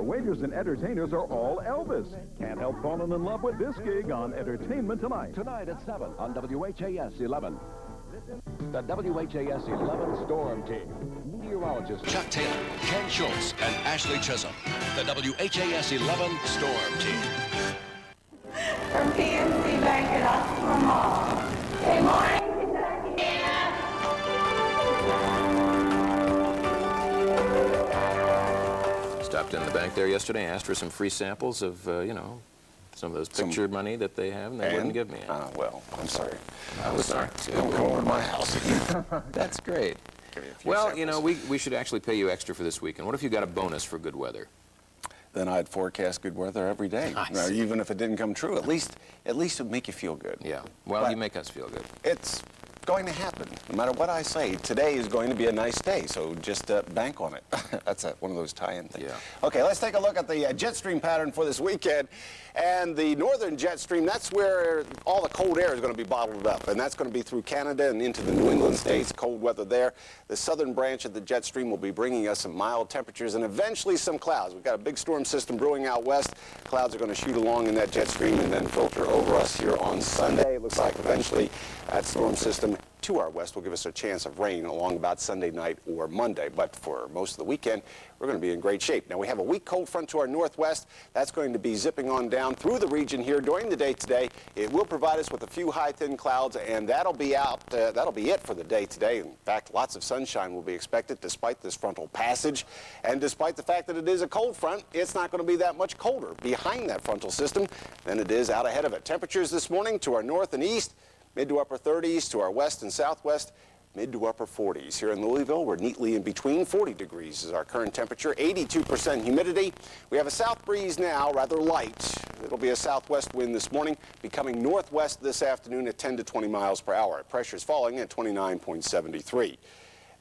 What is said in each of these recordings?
waiters and entertainers are all Elvis. Can't help falling in love with this gig on Entertainment Tonight. Tonight at 7 on WHAS 11. The WHAS 11 Storm Team. Meteorologists Chuck Taylor, Ken Schultz, and Ashley Chisholm. The WHAS 11 Storm Team. From PNC Bank at Oklahoma. Good morning, Kentucky. Stopped in the bank there yesterday, asked for some free samples of, you know, some of those picture money that they have, and they wouldn't give me it. Well, I'm sorry. I was sorry. Don't come over to my house. That's great. Well, samples. You know, we should actually pay you extra for this weekend. What if you got a bonus for good weather? Then I'd forecast good weather every day. Even if it didn't come true, at least it would make you feel good. Yeah. Well, but you make us feel good. It's going to happen. No matter what I say, today is going to be a nice day, so just bank on it. That's one of those tie-in things. Yeah. Okay, let's take a look at the jet stream pattern for this weekend. And the northern jet stream, that's where all the cold air is going to be bottled up, and that's going to be through Canada and into the New England states, cold weather there. The southern branch of the jet stream will be bringing us some mild temperatures and eventually some clouds. We've got a big storm system brewing out west. Clouds are going to shoot along in that jet stream and then filter over us here on Sunday. It looks like eventually that storm system to our west will give us a chance of rain along about Sunday night or Monday. But for most of the weekend, we're going to be in great shape. Now, we have a weak cold front to our northwest. That's going to be zipping on down through the region here during the day today. It will provide us with a few high, thin clouds, and that'll be it for the day today. In fact, lots of sunshine will be expected despite this frontal passage. And despite the fact that it is a cold front, it's not going to be that much colder behind that frontal system than it is out ahead of it. Temperatures this morning to our north and east, mid to upper 30s, to our west and southwest, mid to upper 40s. Here in Louisville, we're neatly in between. 40 degrees is our current temperature, 82% humidity. We have a south breeze now, rather light. It'll be a southwest wind this morning, becoming northwest this afternoon at 10 to 20 miles per hour. Pressure's falling at 29.73.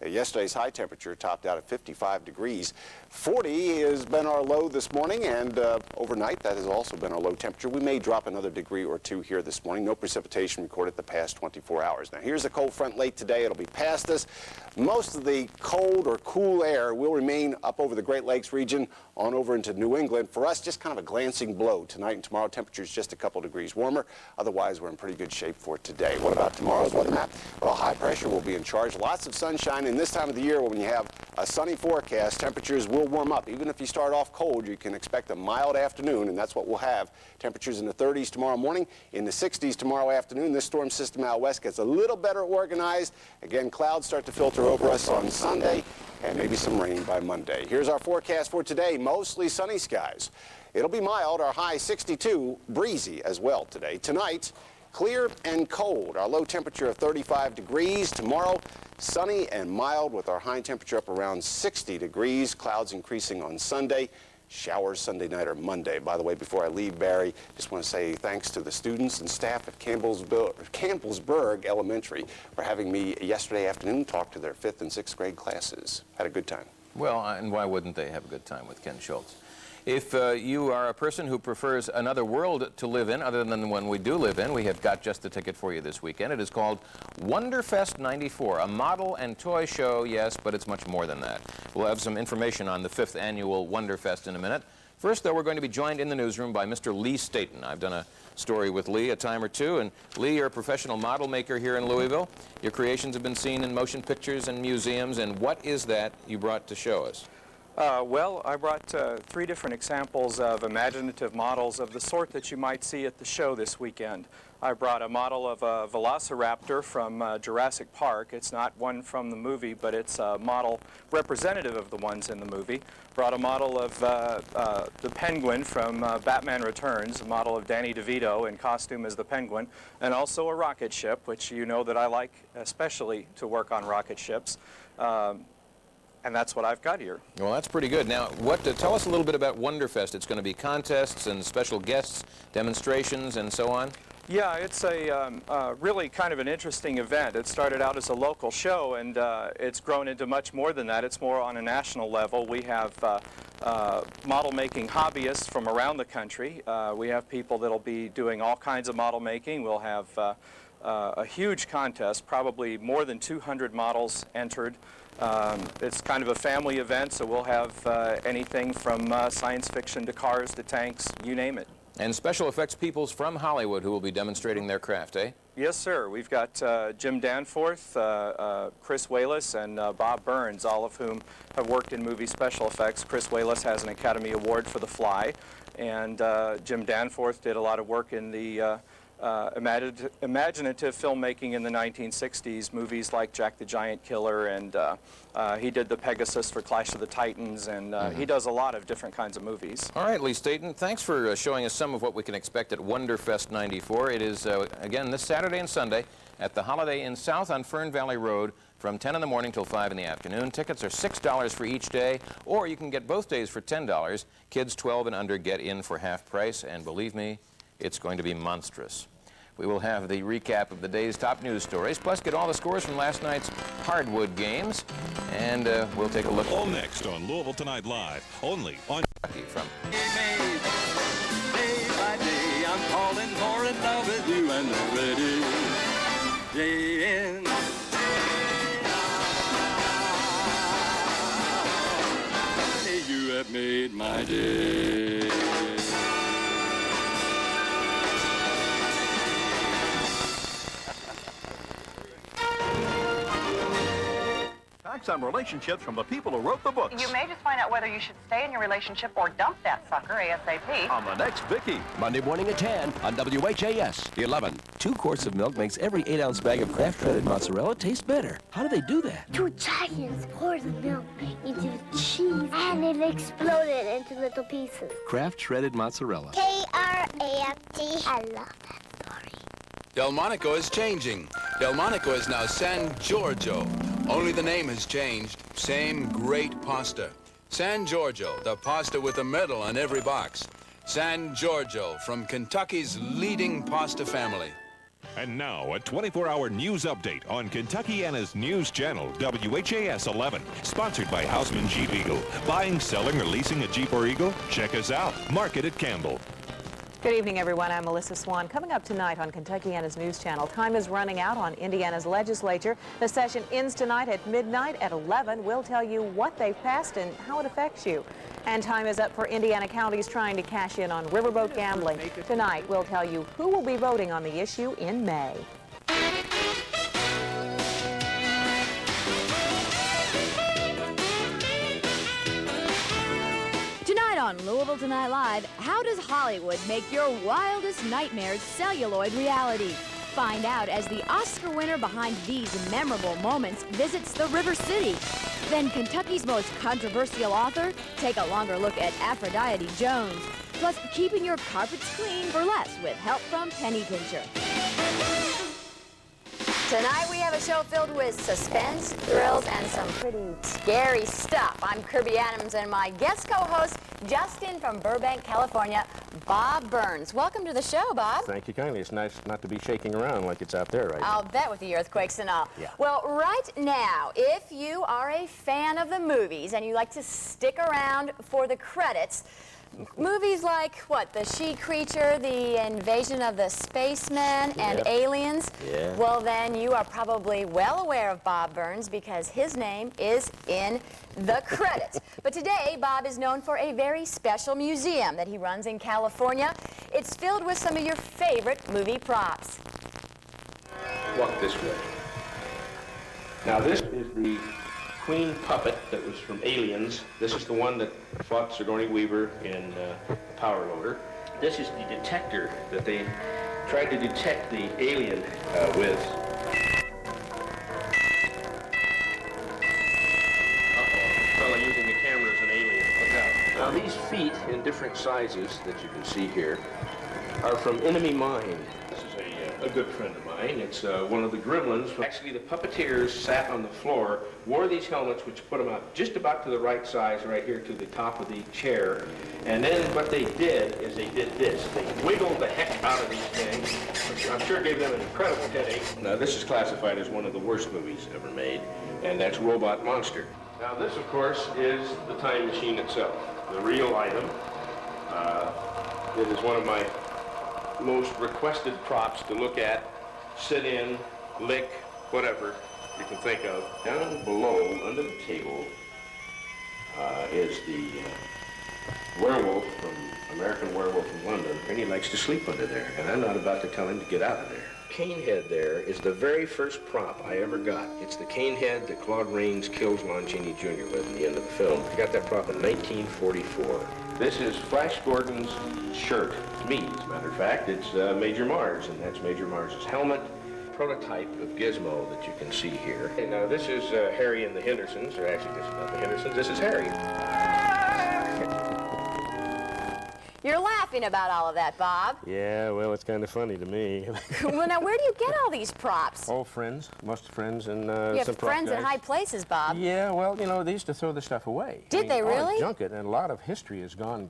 Yesterday's high temperature topped out at 55 degrees. 40 has been our low this morning, and overnight that has also been our low temperature. We may drop another degree or two here this morning. No precipitation recorded the past 24 hours. Now, here's a cold front late today. It'll be past us. Most of the cold or cool air will remain up over the Great Lakes region on over into New England. For us, just kind of a glancing blow. Tonight and tomorrow, temperatures just a couple degrees warmer. Otherwise, we're in pretty good shape for today. What about tomorrow's weather map? Well, high pressure will be in charge. Lots of sunshine. And this time of the year, when you have a sunny forecast, temperatures will warm up. Even if you start off cold, you can expect a mild afternoon, and that's what we'll have. Temperatures in the 30s tomorrow morning, in the 60s tomorrow afternoon. This storm system out west gets a little better organized. Again, clouds start to filter over us on Sunday, and maybe some rain by Monday. Here's our forecast for today. Mostly sunny skies. It'll be mild. Our high 62, breezy as well today. Tonight, clear and cold. Our low temperature of 35 degrees. Tomorrow, sunny and mild with our high temperature up around 60 degrees. Clouds increasing on Sunday. Showers Sunday night or Monday. By the way, before I leave, Barry, just want to say thanks to the students and staff at Campbellsburg Elementary for having me yesterday afternoon talk to their 5th and 6th grade classes. Had a good time. Well, and why wouldn't they have a good time with Ken Schultz? If you are a person who prefers another world to live in other than the one we do live in, we have got just the ticket for you this weekend. It is called Wonderfest 94, a model and toy show, yes, but it's much more than that. We'll have some information on the 5th annual Wonderfest in a minute. First, though, we're going to be joined in the newsroom by Mr. Lee Staton. I've done a story with Lee a time or two, and Lee, you're a professional model maker here in Louisville. Your creations have been seen in motion pictures and museums, and what is that you brought to show us? Well, I brought 3 different examples of imaginative models of the sort that you might see at the show this weekend. I brought a model of a velociraptor from Jurassic Park. It's not one from the movie, but it's a model representative of the ones in the movie. Brought a model of the Penguin from Batman Returns, a model of Danny DeVito in costume as the Penguin, and also a rocket ship, which you know that I like especially to work on rocket ships. And that's what I've got here. Well, that's pretty good. Now, tell us a little bit about Wonderfest. It's going to be contests and special guests, demonstrations, and so on? Yeah, it's a really kind of an interesting event. It started out as a local show, and it's grown into much more than that. It's more on a national level. We have model-making hobbyists from around the country. We have people that'll be doing all kinds of model making. We'll have a huge contest, probably more than 200 models entered. It's kind of a family event, so we'll have anything from science fiction to cars to tanks, you name it. And special effects peoples from Hollywood who will be demonstrating their craft, eh? Yes, sir. We've got Jim Danforth, Chris Wallace, and Bob Burns, all of whom have worked in movie special effects. Chris Wallace has an Academy Award for The Fly, and Jim Danforth did a lot of work in the imaginative filmmaking in the 1960s, movies like Jack the Giant Killer, and he did the Pegasus for Clash of the Titans, and he does a lot of different kinds of movies. All right, Lee Staton, thanks for showing us some of what we can expect at Wonderfest 94. It is, again, this Saturday and Sunday at the Holiday Inn South on Fern Valley Road from 10 in the morning till 5 in the afternoon. Tickets are $6 for each day, or you can get both days for $10. Kids 12 and under get in for half price, and believe me, it's going to be monstrous. We will have the recap of the day's top news stories, plus get all the scores from last night's hardwood games, and we'll take a look. All next on Louisville Tonight Live, only on Kentucky from. Day by day, I'm falling more in love with you and already. Day in. You have made my day. Facts on relationships from the people who wrote the books. You may just find out whether you should stay in your relationship or dump that sucker ASAP. On the next Vicky. Monday morning at 10 on WHAS 11. 2 quarts of milk makes every 8-ounce bag of Kraft shredded mozzarella taste better. How do they do that? 2 giants poured the milk into the cheese, and it exploded into little pieces. Kraft shredded mozzarella. K-R-A-F-T. I love that story. Delmonico is changing. Delmonico is now San Giorgio. Only the name has changed. Same great pasta. San Giorgio, the pasta with a medal on every box. San Giorgio, from Kentucky's leading pasta family. And now, a 24-hour news update on Kentuckiana's news channel, WHAS 11. Sponsored by Houseman Jeep Eagle. Buying, selling, or leasing a Jeep or Eagle? Check us out. Market at Campbell. Good evening, everyone. I'm Melissa Swan. Coming up tonight on Kentuckiana's News Channel, time is running out on Indiana's legislature. The session ends tonight at midnight. At 11, we'll tell you what they've passed and how it affects you. And time is up for Indiana counties trying to cash in on riverboat gambling. Tonight, we'll tell you who will be voting on the issue in May. On Louisville Tonight Live, how does Hollywood make your wildest nightmares celluloid reality? Find out as the Oscar winner behind these memorable moments visits the River City. Then Kentucky's most controversial author, take a longer look at Aphrodite Jones. Plus, keeping your carpets clean for less with help from Penny Pincher. Tonight we have a show filled with suspense, thrills, and some pretty scary stuff. I'm Kirby Adams, and my guest co-host, Justin from Burbank, California, Bob Burns. Welcome to the show, Bob. Thank you kindly. It's nice not to be shaking around like it's out there right now. I'll bet with the earthquakes and all. Yeah. Well, right now, if you are a fan of the movies and you like to stick around for the credits, movies like, what, The She Creature, The Invasion of the Spacemen, and Aliens? Yeah. Well, then you are probably well aware of Bob Burns because his name is in the credits. But today, Bob is known for a very special museum that he runs in California. It's filled with some of your favorite movie props. Walk this way. Now, this is the Queen puppet that was from Aliens. This is the one that fought Sigourney Weaver in Power Loader. This is the detector that they tried to detect the alien with. Fella using the camera as an alien. Look out. Now these feet in different sizes that you can see here are from Enemy Mine. This is a good friend of mine. It's one of the gremlins. Actually, the puppeteers sat on the floor, wore these helmets, which put them out just about to the right size right here to the top of the chair. And then what they did is they did this. They wiggled the heck out of these things, which I'm sure gave them an incredible headache. Now, this is classified as one of the worst movies ever made, and that's Robot Monster. Now, this, of course, is the time machine itself, the real item. It is one of my most requested props to look at sit in, lick, whatever you can think of. Down below, under the table, is the werewolf from American Werewolf in London, and he likes to sleep under there, and I'm not about to tell him to get out of there. Cane head there is the very first prop I ever got. It's the cane head that Claude Rains kills Longini Jr. with at the end of the film. I got that prop in 1944. This is Flash Gordon's shirt. It's me, as a matter of fact. It's Major Mars, and that's Major Mars's helmet. Prototype of Gizmo that you can see here. And now this is Harry and the Hendersons, or actually this is not the Hendersons, this is Harry. You're laughing about all of that, Bob. Yeah, well, it's kind of funny to me. Well, now, where do you get all these props? Old friends, most friends, and You have some prop friends in guys. high places, Bob. Yeah, well, you know, they used to throw this stuff away. Did they really? Junk it, and a lot of history is gone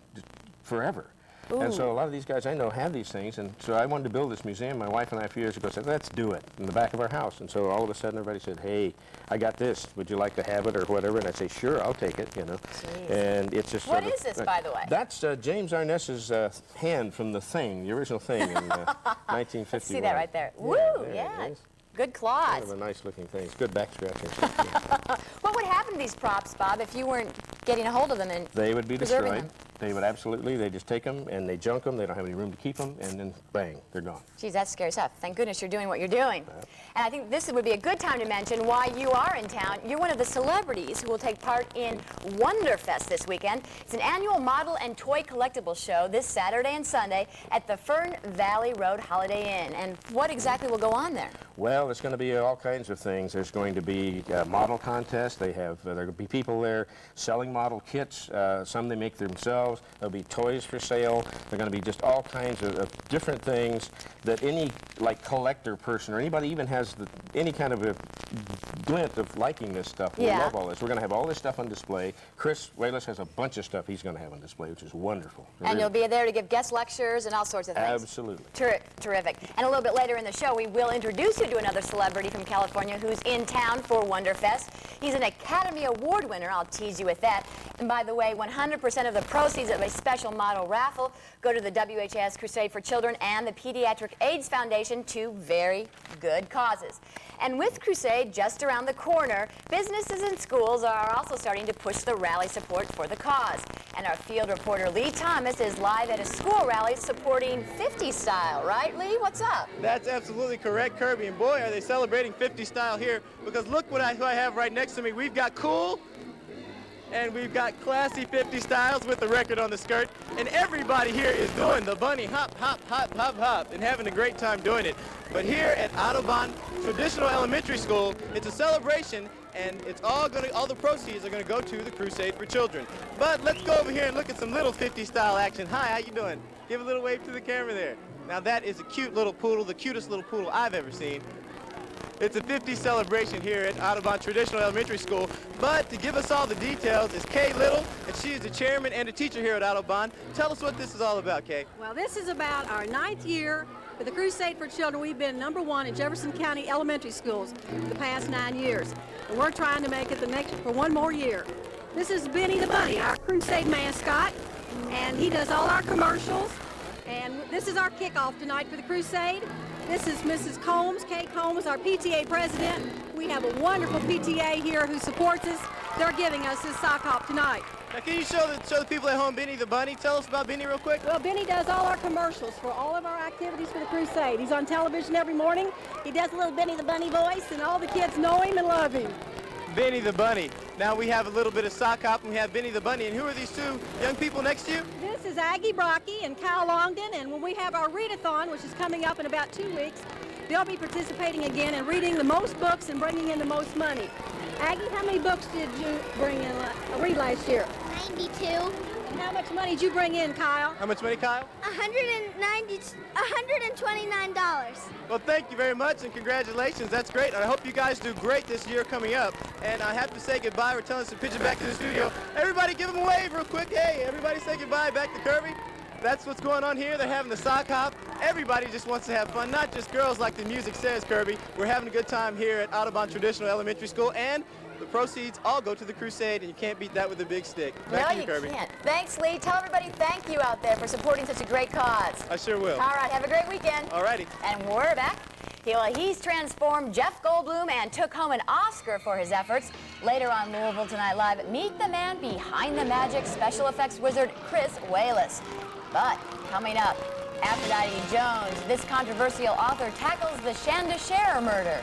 forever. Ooh. And so a lot of these guys I know have these things, and so I wanted to build this museum. My wife and I a few years ago said, let's do it, in the back of our house. And so all of a sudden everybody said, hey, I got this. Would you like to have it or whatever? And I'd say, sure, I'll take it, you know. Jeez. And it's just What sort of, is this, by the way? That's James Arness's hand from The Thing, the original Thing in 1951. Let's see that right there. Woo, there yeah. it is. Good Kind claws. of a nice looking thing. It's good back scratching. What would happen to these props, Bob, if you weren't getting a hold of them and They would be preserving destroyed. them? They would absolutely, they just take them and they junk them. They don't have any room to keep them, and then bang, they're gone. Geez, that's scary stuff. Thank goodness you're doing what you're doing. And I think this would be a good time to mention why you are in town. You're one of the celebrities who will take part in Wonderfest this weekend. It's an annual model and toy collectible show this Saturday and Sunday at the Fern Valley Road Holiday Inn. And what exactly will go on there? Well, there's going to be all kinds of things. There's going to be a model contest. There will be people there selling model kits. Some they make themselves. There'll be toys for sale. There are going to be just all kinds of different things that any collector person or anybody even has any kind of a glint of liking this stuff will love all this. We're going to have all this stuff on display. Chris Wayless has a bunch of stuff he's going to have on display, which is wonderful. And you'll be there to give guest lectures and all sorts of things. Absolutely. Terrific. And a little bit later in the show, we will introduce you to another celebrity from California who's in town for Wonderfest. He's an Academy Award winner. I'll tease you with that. And by the way, 100% of the proceeds of a special model raffle go to the WHAS Crusade for Children and the Pediatric AIDS Foundation, two very good causes. And with Crusade just around the corner, businesses and schools are also starting to push the rally support for the cause. And our field reporter Lee Thomas is live at a school rally supporting 50 style, right, Lee? What's up? That's absolutely correct, Kirby. And boy, are they celebrating 50 style here, because look who I have right next to me. We've got cool, and we've got classy 50 styles with the record on the skirt, and everybody here is doing the bunny hop, hop, hop, hop, hop, and having a great time doing it. But here at Audubon Traditional Elementary School, it's a celebration, and it's all the proceeds are gonna go to the Crusade for Children. But let's go over here and look at some little 50 style action. Hi, how you doing? Give a little wave to the camera there. Now that is a cute little poodle, the cutest little poodle I've ever seen. It's a 50 celebration here at Audubon Traditional Elementary School. But to give us all the details is Kay Little, and she is the chairman and a teacher here at Audubon. Tell us what this is all about, Kay. Well, this is about our 9th year with the Crusade for Children. We've been #1 in Jefferson County elementary schools for the past 9 years. And we're trying to make it the next for one more year. This is Benny the Bunny, our Crusade mascot, and he does all our commercials. And this is our kickoff tonight for the Crusade. This is Mrs. Combs, Kay Combs, our PTA president. We have a wonderful PTA here who supports us. They're giving us this sock hop tonight. Now, can you show the people at home Benny the Bunny? Tell us about Benny real quick. Well, Benny does all our commercials for all of our activities for the Crusade. He's on television every morning. He does a little Benny the Bunny voice, and all the kids know him and love him. Benny the Bunny. Now we have a little bit of sock hop, and we have Benny the Bunny. And who are these two young people next to you? This is Aggie Brocky and Kyle Longden, and when we have our readathon, which is coming up in about 2 weeks, they'll be participating again and reading the most books and bringing in the most money. Aggie, how many books did you bring in read last year? 92. And how much money did you bring in, Kyle? How much money, Kyle? $129. Well, thank you very much, and congratulations. That's great. I hope you guys do great this year coming up. And I have to say goodbye. We're telling us to pitch it back to the studio. Everybody give them a wave real quick. Hey, everybody say goodbye back to Kirby. That's what's going on here. They're having the sock hop. Everybody just wants to have fun, not just girls like the music says, Kirby. We're having a good time here at Audubon Traditional Elementary School, and the proceeds all go to the Crusade, and you can't beat that with a big stick. Back to you, Kirby. Can't. Thanks, Lee. Tell everybody thank you out there for supporting such a great cause. I sure will. All right, have a great weekend. All righty. And we're back. He's transformed Jeff Goldblum and took home an Oscar for his efforts. Later on Louisville Tonight Live, meet the man behind the magic, special effects wizard Chris Wallace. But coming up, Aphrodite Jones, this controversial author tackles the Shanda Sharer murder.